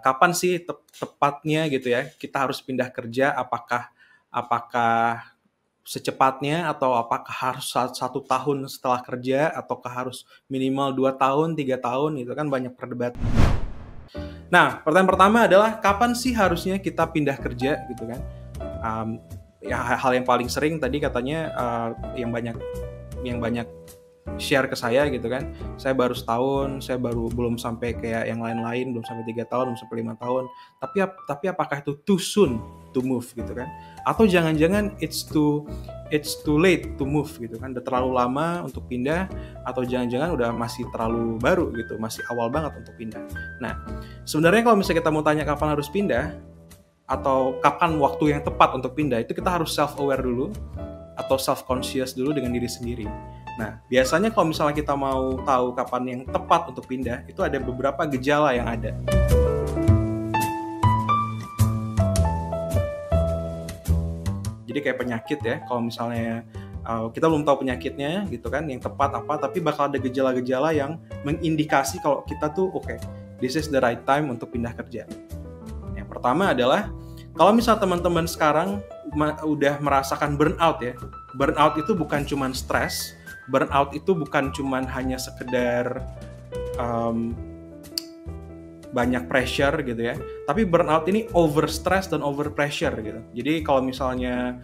kapan sih tepatnya gitu ya kita harus pindah kerja, apakah secepatnya atau apakah harus 1 tahun setelah kerja ataukah harus minimal 2 tahun, 3 tahun, itu kan banyak perdebatan. Nah, pertanyaan pertama adalah kapan sih harusnya kita pindah kerja gitu kan? Ya hal yang paling sering tadi katanya yang banyak share ke saya gitu kan, saya baru setahun, saya belum sampai kayak yang lain-lain, belum sampai 3 tahun, belum sampai 5 tahun, tapi apakah itu too soon to move gitu kan, atau jangan-jangan it's too late to move gitu kan, udah terlalu lama untuk pindah, atau jangan-jangan udah masih terlalu baru gitu, masih awal banget untuk pindah. Nah, sebenarnya kalau misalnya kita mau tanya kapan harus pindah atau kapan waktu yang tepat untuk pindah, itu kita harus self-aware dulu atau self-conscious dulu dengan diri sendiri. Nah, biasanya kalau misalnya kita mau tahu kapan yang tepat untuk pindah, itu ada beberapa gejala yang ada. Jadi kayak penyakit ya, kalau misalnya kita belum tahu penyakitnya gitu kan, yang tepat apa, tapi bakal ada gejala-gejala yang mengindikasi kalau kita tuh oke, this is the right time untuk pindah kerja. Yang pertama adalah kalau misalnya teman-teman sekarang udah merasakan burnout ya, burnout itu bukan cuma stres, burnout itu bukan cuman hanya sekedar banyak pressure gitu ya, tapi burnout ini over stress dan over pressure gitu. Jadi kalau misalnya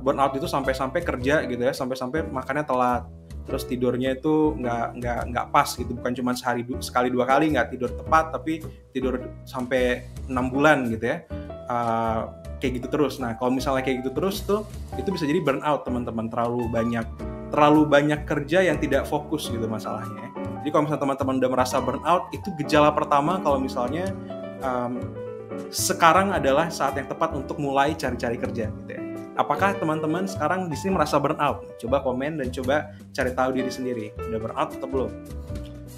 burnout itu sampai-sampai kerja gitu ya, sampai-sampai makannya telat, terus tidurnya itu nggak pas gitu, bukan cuma sekali 2 kali nggak tidur tepat, tapi tidur sampai 6 bulan gitu ya, kayak gitu terus. Nah kalau misalnya kayak gitu terus tuh, itu bisa jadi burnout teman-teman, terlalu banyak kerja yang tidak fokus gitu masalahnya. Jadi kalau misalnya teman-teman udah merasa burnout, itu gejala pertama kalau misalnya sekarang adalah saat yang tepat untuk mulai cari-cari kerja gitu ya. Apakah teman-teman sekarang di sini merasa burnout? Coba komen dan coba cari tahu diri sendiri, udah burnout atau belum.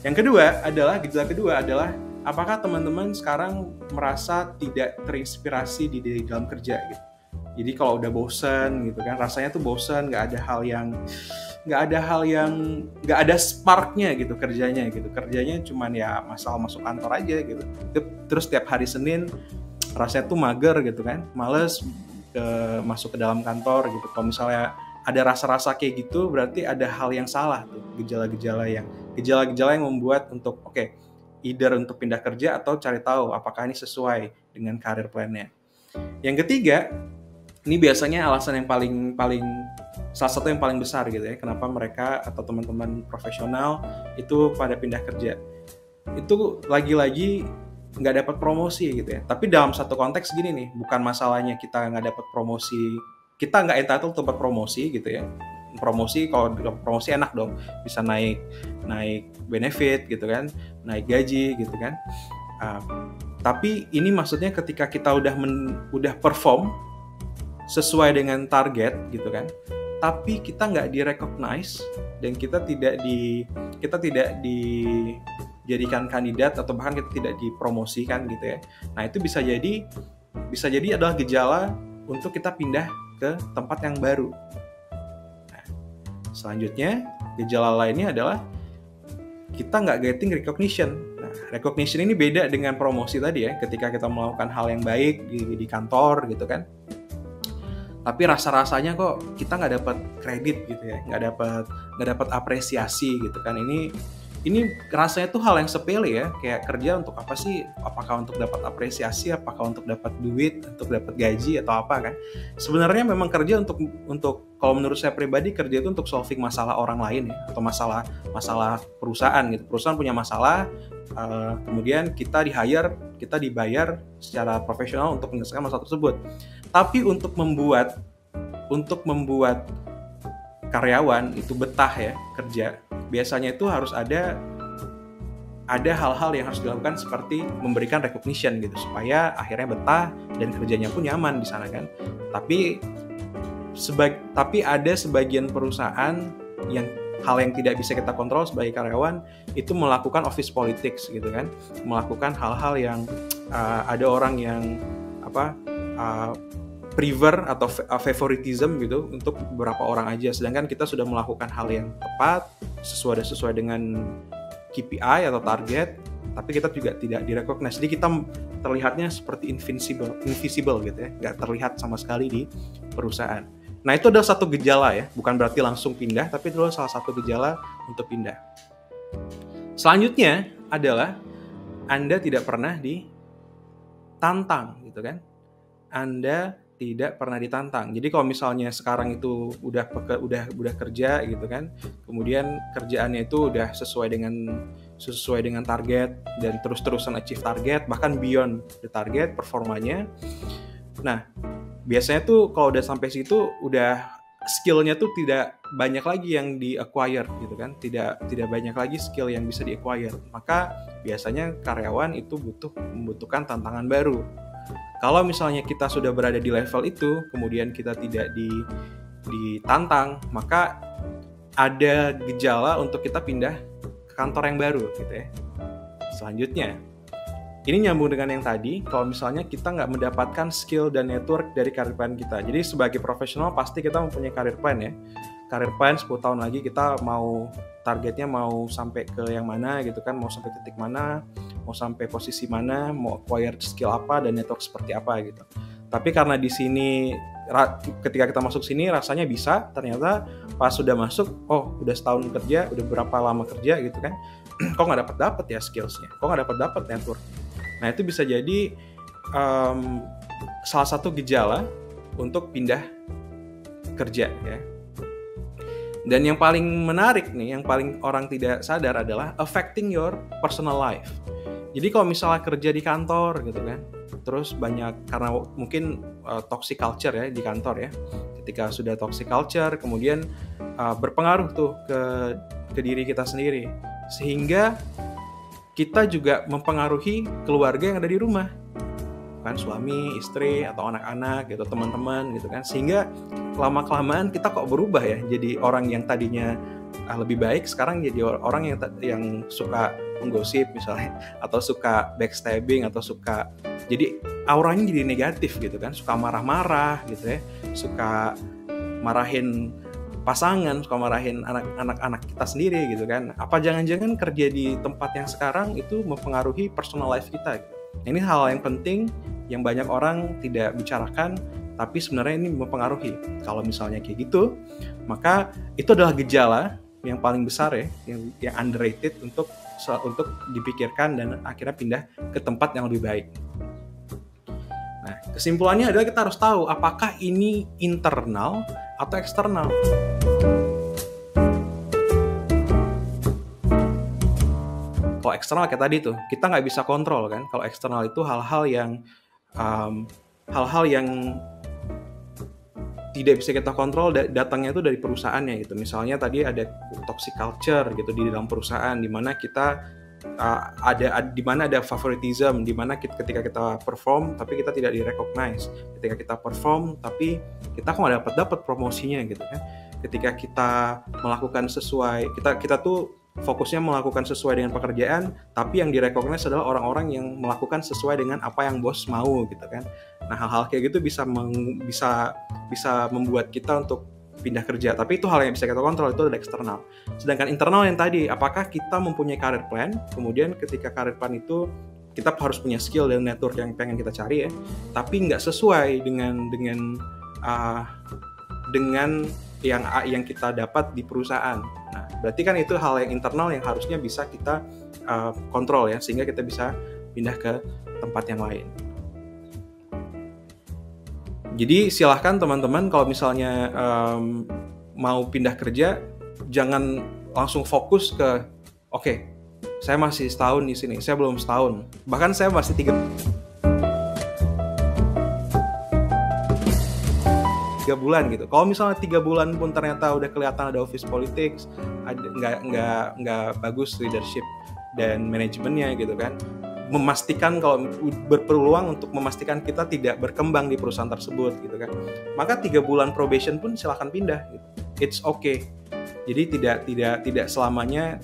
Gejala kedua adalah apakah teman-teman sekarang merasa tidak terinspirasi di dalam kerja gitu. Jadi kalau udah bosen gitu kan, rasanya tuh bosen, nggak ada sparknya gitu kerjanya cuman ya masalah masuk kantor aja gitu. Terus tiap hari Senin rasanya tuh mager gitu kan, males masuk ke dalam kantor gitu. Kalau misalnya ada rasa-rasa kayak gitu, berarti ada hal yang salah tuh, gejala-gejala yang membuat untuk either untuk pindah kerja atau cari tahu apakah ini sesuai dengan career plan-nya. Yang ketiga, ini biasanya alasan yang paling salah satu yang paling besar gitu ya, kenapa mereka atau teman-teman profesional itu pada pindah kerja. Itu lagi-lagi nggak dapat promosi gitu ya. Tapi dalam satu konteks gini nih, bukan masalahnya kita nggak dapat promosi, kita nggak entitled dapat promosi gitu ya. Promosi, kalau promosi enak dong, bisa naik benefit gitu kan, naik gaji gitu kan. Tapi ini maksudnya ketika kita udah perform sesuai dengan target gitu kan, tapi kita nggak di-recognize dan kita tidak dijadikan kandidat atau bahkan kita tidak dipromosikan gitu ya. Nah itu bisa jadi adalah gejala untuk kita pindah ke tempat yang baru. Nah, selanjutnya gejala lainnya adalah kita nggak getting recognition. Nah, recognition ini beda dengan promosi tadi ya, ketika kita melakukan hal yang baik di kantor gitu kan, tapi rasa-rasanya kok kita nggak dapat kredit gitu ya, nggak dapat apresiasi gitu kan. Ini rasanya tuh hal yang sepele ya, kayak kerja untuk apa sih? Apakah untuk dapat apresiasi, apakah untuk dapat duit, untuk dapat gaji atau apa kan? Sebenarnya memang kerja untuk kalau menurut saya pribadi, kerja itu untuk solving masalah orang lain ya, atau masalah perusahaan gitu. Perusahaan punya masalah, kemudian kita dibayar secara profesional untuk menyelesaikan masalah tersebut. Tapi untuk membuat karyawan itu betah ya kerja, biasanya itu harus ada hal-hal yang harus dilakukan seperti memberikan recognition gitu, supaya akhirnya betah dan kerjanya pun nyaman di sana kan. Tapi ada sebagian perusahaan yang hal yang tidak bisa kita kontrol sebagai karyawan itu melakukan office politics gitu kan, melakukan hal-hal yang ada orang yang prefer atau favoritism gitu untuk beberapa orang aja, sedangkan kita sudah melakukan hal yang tepat sesuai dengan KPI atau target, tapi kita juga tidak direcognize. Jadi kita terlihatnya seperti invisible gitu ya, nggak terlihat sama sekali di perusahaan. Nah, itu adalah satu gejala ya, bukan berarti langsung pindah, tapi itu adalah salah satu gejala untuk pindah. Selanjutnya adalah Anda tidak pernah ditantang gitu kan. Anda tidak pernah ditantang. Jadi kalau misalnya sekarang itu udah kerja gitu kan, kemudian kerjaannya itu udah sesuai dengan target dan terus-terusan achieve target, bahkan beyond the target performanya. Nah, biasanya tuh kalau udah sampai situ udah skill-nya tuh tidak banyak lagi yang di-acquire gitu kan. Tidak banyak lagi skill yang bisa di-acquire. Maka biasanya karyawan itu membutuhkan tantangan baru. Kalau misalnya kita sudah berada di level itu, kemudian kita tidak ditantang, maka ada gejala untuk kita pindah ke kantor yang baru gitu ya. Selanjutnya, ini nyambung dengan yang tadi, kalau misalnya kita nggak mendapatkan skill dan network dari karir plan kita. Jadi sebagai profesional pasti kita mempunyai karir plan ya. Karir plan 10 tahun lagi kita targetnya mau sampai ke yang mana gitu kan, mau sampai titik mana, mau sampai posisi mana, mau acquire skill apa dan network seperti apa gitu. Tapi karena di sini ketika kita masuk sini rasanya bisa, ternyata pas sudah masuk, udah setahun kerja, udah berapa lama kerja gitu kan, kok nggak dapat ya skillsnya, kok nggak dapat network. Nah, itu bisa jadi salah satu gejala untuk pindah kerja ya. Dan yang paling menarik nih, yang paling orang tidak sadar adalah affecting your personal life. Jadi kalau misalnya kerja di kantor gitu kan, terus banyak karena mungkin toxic culture ya di kantor ya. Ketika sudah toxic culture, kemudian berpengaruh tuh ke diri kita sendiri, sehingga kita juga mempengaruhi keluarga yang ada di rumah, kan suami, istri atau anak-anak gitu, teman-teman gitu kan, sehingga lama-kelamaan kita kok berubah ya, jadi orang yang tadinya lebih baik sekarang jadi orang yang suka menggosip misalnya, atau suka backstabbing, atau suka jadi auranya jadi negatif gitu kan, suka marah-marah gitu ya, suka marahin pasangan, suka marahin anak-anak kita sendiri gitu kan. Apa jangan-jangan kerja di tempat yang sekarang itu mempengaruhi personal life kita gitu. Ini hal yang penting yang banyak orang tidak bicarakan, tapi sebenarnya ini mempengaruhi. Kalau misalnya kayak gitu, maka itu adalah gejala yang paling besar ya, yang underrated untuk dipikirkan dan akhirnya pindah ke tempat yang lebih baik. Nah, kesimpulannya adalah kita harus tahu apakah ini internal atau eksternal. Kalau eksternal kayak tadi tuh, kita nggak bisa kontrol kan. Kalau eksternal itu hal-hal yang tidak bisa kita kontrol, datangnya itu dari perusahaannya gitu. Misalnya tadi ada toxic culture gitu di dalam perusahaan, di mana kita di mana ada favoritism, di mana ketika kita perform tapi kita tidak direcognize, ketika kita perform tapi kita kok nggak dapat promosinya gitu kan. Ketika kita melakukan sesuai, kita tuh fokusnya melakukan sesuai dengan pekerjaan, tapi yang direcognize adalah orang-orang yang melakukan sesuai dengan apa yang bos mau gitu kan. Nah, hal-hal kayak gitu bisa membuat kita untuk pindah kerja, tapi itu hal yang bisa kita kontrol, itu ada eksternal. Sedangkan internal yang tadi, apakah kita mempunyai career plan, kemudian ketika career plan itu kita harus punya skill dan network yang pengen kita cari ya, tapi nggak sesuai dengan yang kita dapat di perusahaan. Nah, berarti kan itu hal yang internal yang harusnya bisa kita kontrol ya, sehingga kita bisa pindah ke tempat yang lain. Jadi silahkan teman-teman kalau misalnya mau pindah kerja, jangan langsung fokus ke oke, saya masih setahun di sini, saya belum setahun, bahkan saya masih 3 bulan gitu. Kalau misalnya 3 bulan pun ternyata udah kelihatan ada office politics, nggak bagus leadership dan manajemennya gitu kan, memastikan kalau berpeluang untuk memastikan kita tidak berkembang di perusahaan tersebut gitu kan, maka 3 bulan probation pun silakan pindah gitu. It's okay. Jadi tidak selamanya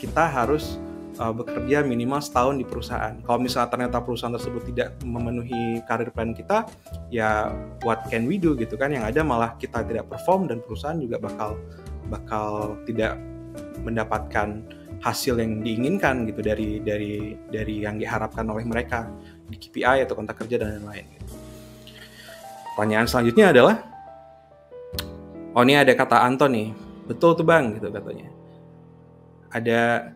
kita harus bekerja minimal setahun di perusahaan. Kalau misalnya ternyata perusahaan tersebut tidak memenuhi career plan kita, ya what can we do gitu kan, yang ada malah kita tidak perform dan perusahaan juga bakal tidak mendapatkan hasil yang diinginkan gitu dari yang diharapkan oleh mereka di KPI atau kontrak kerja dan lain-lain gitu. Pertanyaan selanjutnya adalah, oh ini ada kata Anton nih, betul tuh Bang gitu katanya. Ada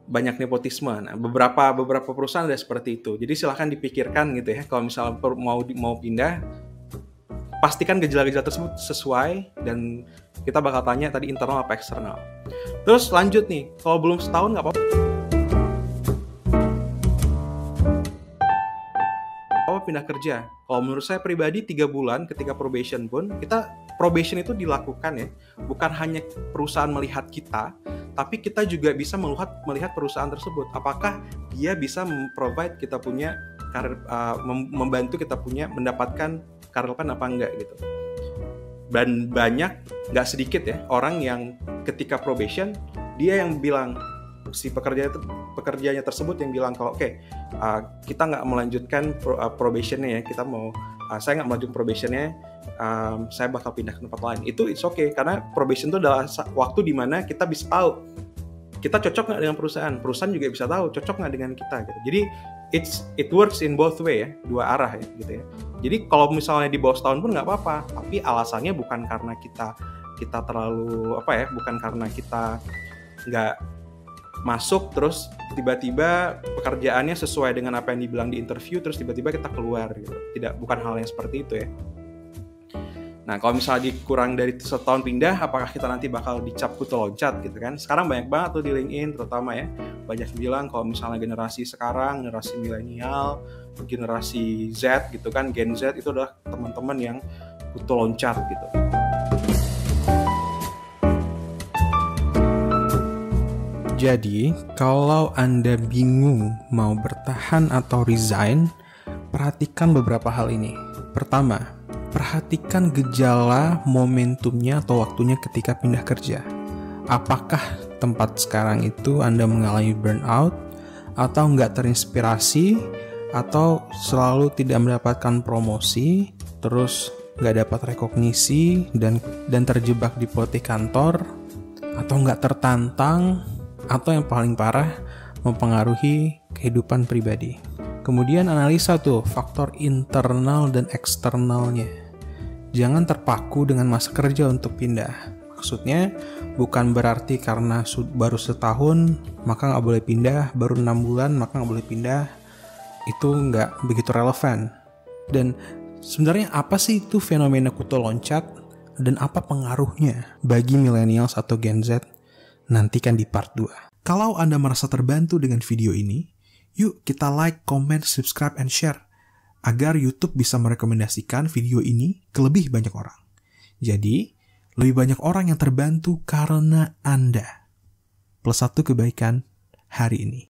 banyak nepotisme. Nah, beberapa perusahaan ada seperti itu. Jadi silahkan dipikirkan gitu ya. Kalau misalnya mau pindah, pastikan gejala-gejala tersebut sesuai, dan kita bakal tanya tadi internal apa eksternal. Terus lanjut nih, kalau belum setahun nggak apa-apa pindah kerja. Kalau menurut saya pribadi 3 bulan ketika probation pun, probation itu dilakukan ya, bukan hanya perusahaan melihat kita, tapi kita juga bisa melihat perusahaan tersebut. Apakah dia bisa memprovide kita punya karir, membantu kita mendapatkan karir depan apa enggak gitu. Dan banyak, nggak sedikit ya, orang yang ketika probation, dia yang bilang, si pekerjanya tersebut yang bilang kalau oke, kita nggak melanjutkan probationnya ya, saya nggak melanjutkan probationnya, saya bakal pindah ke tempat lain. Itu it's okay, karena probation itu adalah waktu di mana kita bisa tahu kita cocok nggak dengan perusahaan juga bisa tahu cocok nggak dengan kita gitu. Jadi it works in both way ya, dua arah ya gitu ya. Jadi kalau misalnya di bawah setahun pun nggak apa-apa, tapi alasannya bukan karena kita terlalu bukan karena kita nggak masuk terus tiba-tiba pekerjaannya sesuai dengan apa yang dibilang di interview terus tiba-tiba kita keluar gitu. Bukan hal yang seperti itu ya. Nah, kalau misalnya dikurang dari setahun pindah, apakah kita nanti bakal dicap kutu loncat gitu kan? Sekarang banyak banget tuh di LinkedIn terutama ya. Banyak bilang kalau misalnya generasi sekarang, generasi milenial, generasi Z gitu kan, Gen Z itu adalah teman-teman yang kutu loncat gitu. Jadi, kalau Anda bingung mau bertahan atau resign, perhatikan beberapa hal ini. Pertama, perhatikan gejala momentumnya atau waktunya ketika pindah kerja. Apakah tempat sekarang itu Anda mengalami burnout, atau nggak terinspirasi, atau selalu tidak mendapatkan promosi, terus nggak dapat rekognisi, dan terjebak di politik kantor, atau nggak tertantang, atau yang paling parah, mempengaruhi kehidupan pribadi. Kemudian analisa tuh faktor internal dan eksternalnya. Jangan terpaku dengan masa kerja untuk pindah. Maksudnya bukan berarti karena baru setahun maka nggak boleh pindah, baru 6 bulan maka nggak boleh pindah. Itu nggak begitu relevan. Dan sebenarnya apa sih itu fenomena kutu loncat dan apa pengaruhnya bagi millennials atau Gen Z? Nantikan di part 2. Kalau Anda merasa terbantu dengan video ini, yuk kita like, comment, subscribe, and share agar YouTube bisa merekomendasikan video ini ke lebih banyak orang. Jadi, lebih banyak orang yang terbantu karena Anda. +1 kebaikan hari ini.